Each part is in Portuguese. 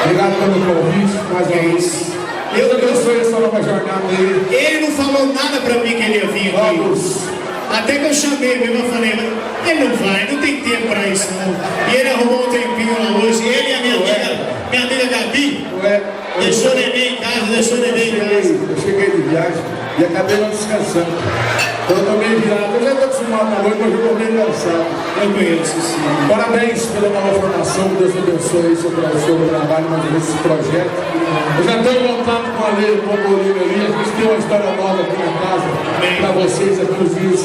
Obrigado pelo convite, mais uma vez. Deus abençoe essa nova jornada aí. Ele não falou nada pra mim que ele ia vir aqui. Vamos. Até que eu chamei mesmo, eu falei, mas ele não vai, não tem tempo pra isso não. E ele arrumou um tempinho lá hoje, ele e a minha amiga Gabi, deixou o neném em casa, deixou o neném em casa. Eu cheguei de viagem e acabei não descansando. Então eu tô meio virado, eu já estou acostumado na noite, mas eu tô meio cansado. Eu conheço, sim. Parabéns pela nova formação, Deus abençoe aí seu trabalho, mais esse projeto. Eu já estou voltando com a lei do Pombolino ali, a gente tem uma história nova aqui na casa, para vocês aqui nos dias.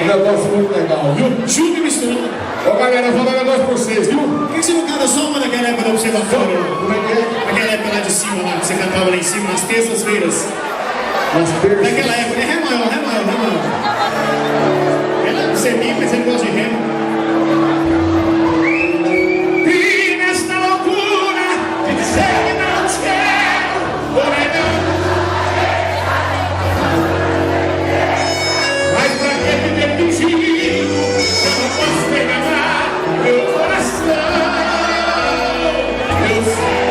Um negócio muito legal, viu? Junto e mistura. Ó galera, eu vou dar um negócio pra vocês, viu? Por que você não canta só uma daquela época do observatório? Como é que é? Aquela época lá de cima, lá, que você cantava lá em cima, nas terças-feiras. Nas terças. Naquela época, é Ré maior. Ela é semi, mas ele gosta de Ré. E nesta loucura de dizer que não te quero, porém mas pra que me ter fingido? Eu não posso pegar meu coração. Eu sei.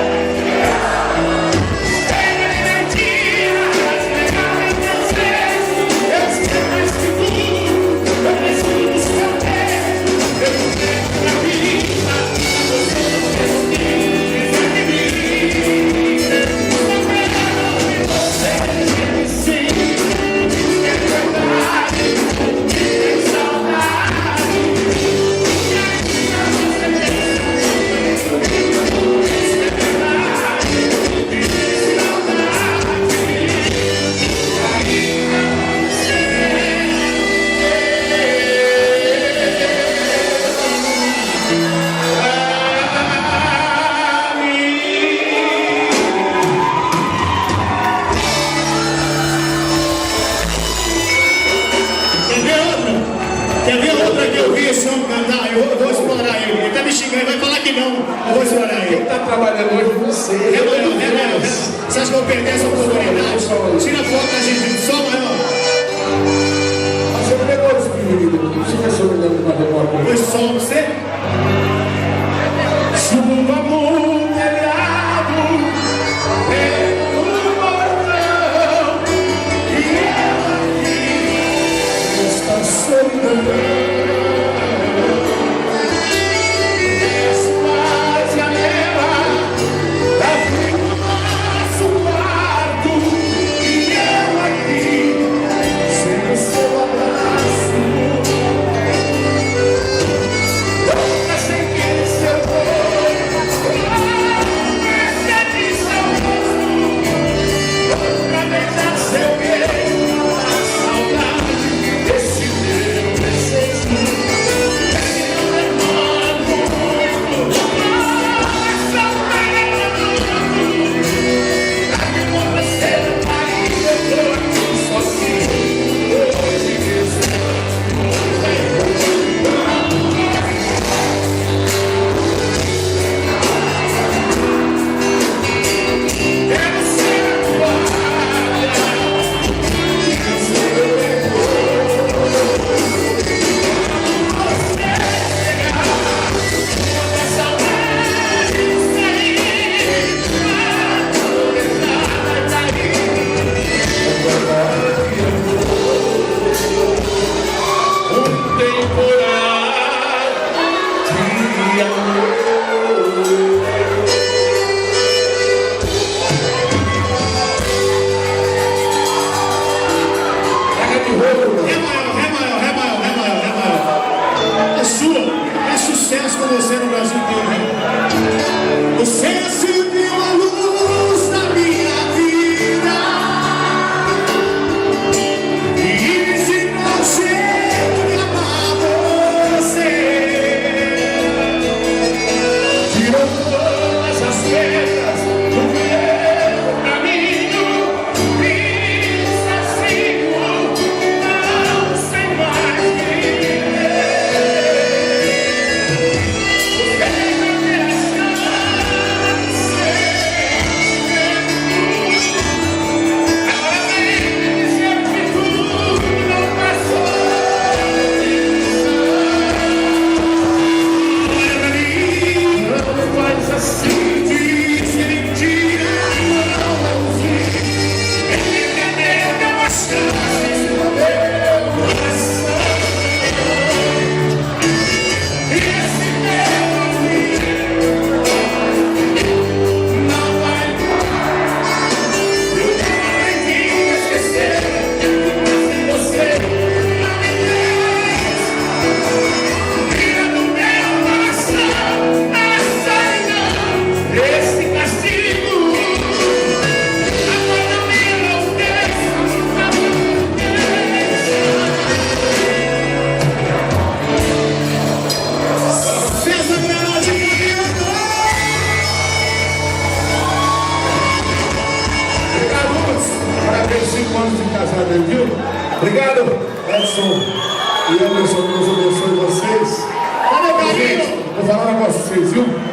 Quer ver outra que eu vi esse homem cantar? Eu vou explorar ele. Ele tá me xingando, vai falar que não. Eu vou explorar ele. Quem tá trabalhando hoje com você? Renan, você acha que eu vou perder essa oportunidade? Tira a foto da gente, só maior. Você não pegou esse menino? Você vai ser olhando na repórter? Foi só você? Suba muito telhado, pelo portão, e ela aqui está solidão. fez 5 anos de casado aí, viu? Obrigado, Edson e Anderson, Deus abençoe vocês. Olha, Gente, vou falar um negócio pra vocês, viu?